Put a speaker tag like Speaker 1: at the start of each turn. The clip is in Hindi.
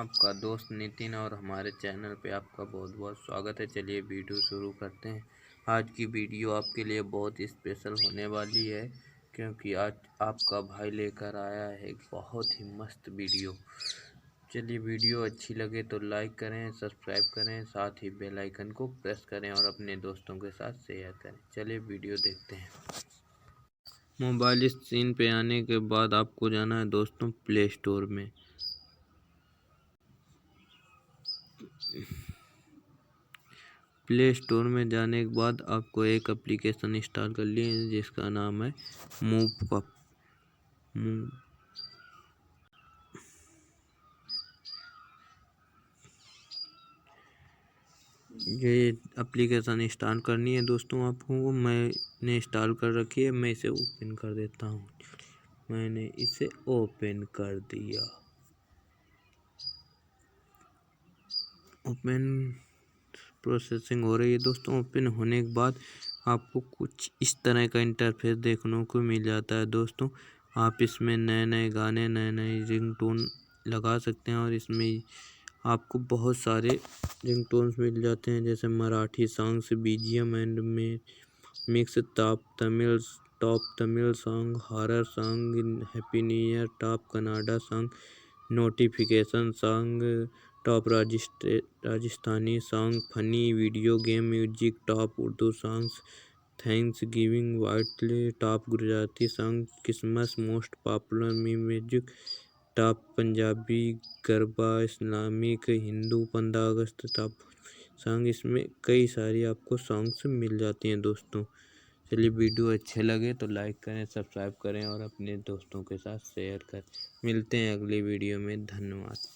Speaker 1: आपका दोस्त नितिन और हमारे चैनल पे आपका बहुत बहुत स्वागत है। चलिए वीडियो शुरू करते हैं। आज की वीडियो आपके लिए बहुत स्पेशल होने वाली है, क्योंकि आज आपका भाई लेकर आया है एक बहुत ही मस्त वीडियो। चलिए वीडियो अच्छी लगे तो लाइक करें, सब्सक्राइब करें, साथ ही बेल आइकन को प्रेस करें और अपने दोस्तों के साथ शेयर करें। चलिए वीडियो देखते हैं। मोबाइल स्क्रीन पे आने के बाद आपको जाना है दोस्तों प्ले स्टोर में। प्ले स्टोर में जाने के बाद आपको एक एप्लीकेशन इंस्टॉल कर लिए जिसका नाम है मूव। ये एप्लीकेशन इंस्टॉल करनी है दोस्तों आपको। मैंने इंस्टॉल कर रखी है, मैं इसे ओपन कर देता हूँ। मैंने इसे ओपन कर दिया। ओपन प्रोसेसिंग हो रही है दोस्तों। ओपन होने के बाद आपको कुछ इस तरह का इंटरफेस देखने को मिल जाता है दोस्तों। आप इसमें नए नए गाने, नए नए रिंगटोन लगा सकते हैं और इसमें आपको बहुत सारे रिंगटोन्स मिल जाते हैं, जैसे मराठी सॉन्ग्स, बीजीएम एंड में mix, top Tamil song, horror song, happy new year, top Canada song, notification song, top Rajasthani song, funny video game music, top Urdu songs, thanks giving vitally, top Gujarati song, Christmas most popular music, top Punjabi, garba, Islamic, Hindu, 15 अगस्त टॉप सॉन्ग। इसमें कई सारी आपको सॉन्ग्स मिल जाती हैं दोस्तों। चलिए वीडियो अच्छे लगे तो लाइक करें, सब्सक्राइब करें और अपने दोस्तों के साथ शेयर करें। मिलते हैं अगली वीडियो में। धन्यवाद।